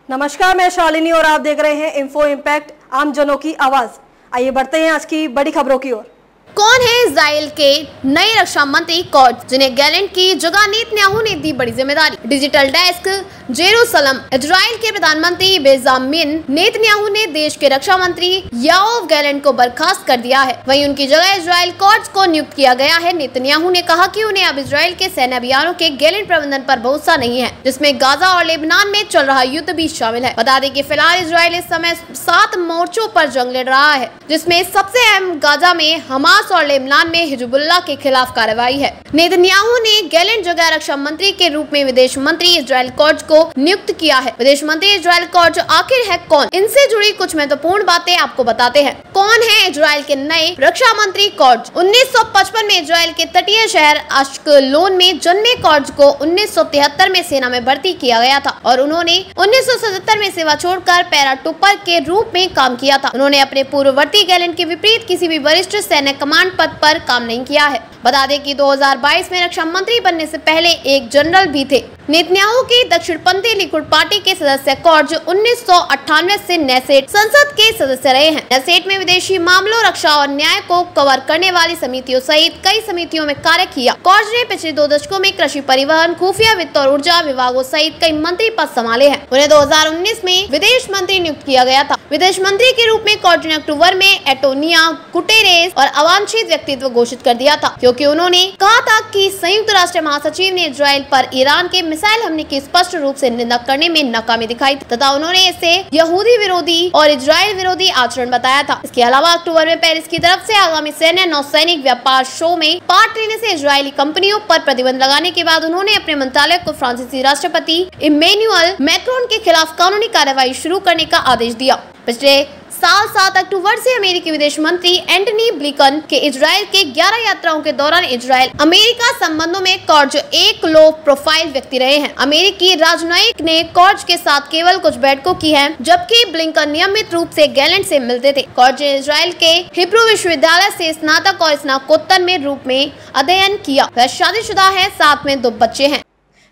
नमस्कार, मैं शालिनी और आप देख रहे हैं इन्फो इम्पैक्ट, आम जनों की आवाज। आइए बढ़ते हैं आज की बड़ी खबरों की ओर। कौन है इजराइल के नए रक्षा मंत्री कॉट्ज, जिन्हें गैलेंट की जगह नेतन्याहू ने दी बड़ी जिम्मेदारी। Digital desk Jerusalem. इजराइल के प्रधानमंत्री बेंजामिन नेतन्याहू ने देश के रक्षा मंत्री योआव गैलेंट को बर्खास्त कर दिया है। वहीं उनकी जगह इजराइल कॉट्ज को नियुक्त किया गया है। नेतन्याहू ने कहा कि उन्हें अब इजराइल के सैन्य अभियानों के गैलेंट प्रबंधन पर भरोसा नहीं है, जिसमें गाजा और लेबनान में चल रहा युद्ध भी शामिल है। बता दें कि फिलहाल इजराइल इस समय 7 मोर्चों पर जंग लड़ रहा है, जिसमें सबसे अहम गाजा में हमास और लेबनान में हिजबुल्लाह के खिलाफ कार्रवाई है। नेतन्याहू ने गैलेंट जगह रक्षा मंत्री के रूप में विदेश मंत्री इजराइल कॉट्ज को नियुक्त किया है। विदेश मंत्री इजराइल कॉट्ज आखिर है कौन? इनसे जुड़ी कुछ महत्वपूर्ण बातें आपको बताते हैं। कौन है इजराइल के नए रक्षा मंत्री कॉट्ज? 1955 में इजराइल के तटीय शहर अश्कलोन में जन्मे कॉट्ज को 1973 में सेना में भर्ती किया गया था और उन्होंने 1977 में सेवा छोड़कर पैराट्रूपर के रूप में काम किया था। उन्होंने अपने पूर्ववर्ती गैलेंट के विपरीत किसी भी वरिष्ठ सैन्य कमांड पद पर काम नहीं किया है। बता दें कि 2022 में रक्षा मंत्री बनने से पहले एक जनरल भी थे। नेतन्याहू की दक्षिणपंथी लिकुड पार्टी के सदस्य कॉट्ज 1998 से नेसेट संसद के सदस्य रहे हैं। नेसेट में विदेशी मामलों, रक्षा और न्याय को कवर करने वाली समितियों सहित कई समितियों में कार्य किया। कॉट्ज ने पिछले 2 दशकों में कृषि, परिवहन, खुफिया, वित्त और ऊर्जा विभागों सहित कई मंत्री पद संभाले हैं। उन्हें 2019 में विदेश मंत्री नियुक्त किया गया था। विदेश मंत्री के रूप में कॉट्ज ने अक्टूबर में एंटोनियो गुटेरेस और अवांछित व्यक्तित्व घोषित कर दिया था, क्योंकि उन्होंने कहा था कि संयुक्त राष्ट्र महासचिव ने इजराइल पर ईरान के मिसाइल हमले की स्पष्ट रूप से निंदा करने में नाकामी दिखाई तथा उन्होंने इसे यहूदी विरोधी और इजराइल विरोधी आचरण बताया था। इसके अलावा अक्टूबर में पेरिस की तरफ से आगामी सैन्य नौसैनिक व्यापार शो में पार्ट लेने से इजरायली कंपनियों पर प्रतिबंध लगाने के बाद उन्होंने अपने मंत्रालय को फ्रांसीसी राष्ट्रपति इमैनुअल मैक्रोन के खिलाफ कानूनी कार्रवाई शुरू करने का आदेश दिया। पिछले साल 7 अक्टूबर से अमेरिकी विदेश मंत्री एंटनी ब्लिंकन के इजराइल के 11 यात्राओं के दौरान इजराइल अमेरिका संबंधों में कॉट्ज एक लो प्रोफाइल व्यक्ति रहे हैं। अमेरिकी राजनयिक ने कॉट्ज के साथ केवल कुछ बैठकों की है, जबकि ब्लिंकन नियमित रूप से गैलेंट से मिलते थे। कॉट्ज ने इजराइल के हिब्रू विश्वविद्यालय से स्नातक और स्नातकोत्तर में रूप में अध्ययन किया। वह शादीशुदा है, साथ में 2 बच्चे हैं।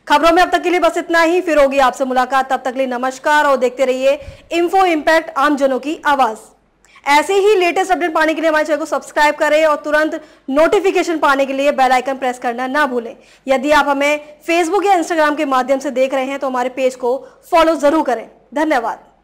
खबरों में अब तक के लिए बस इतना ही। फिर होगी आपसे मुलाकात, तब तक के लिए नमस्कार और देखते रहिए इन्फो इम्पैक्ट, आम जनों की आवाज। ऐसे ही लेटेस्ट अपडेट पाने के लिए हमारे चैनल को सब्सक्राइब करें और तुरंत नोटिफिकेशन पाने के लिए बेल आइकन प्रेस करना ना भूलें। यदि आप हमें फेसबुक या इंस्टाग्राम के माध्यम से देख रहे हैं तो हमारे पेज को फॉलो जरूर करें। धन्यवाद।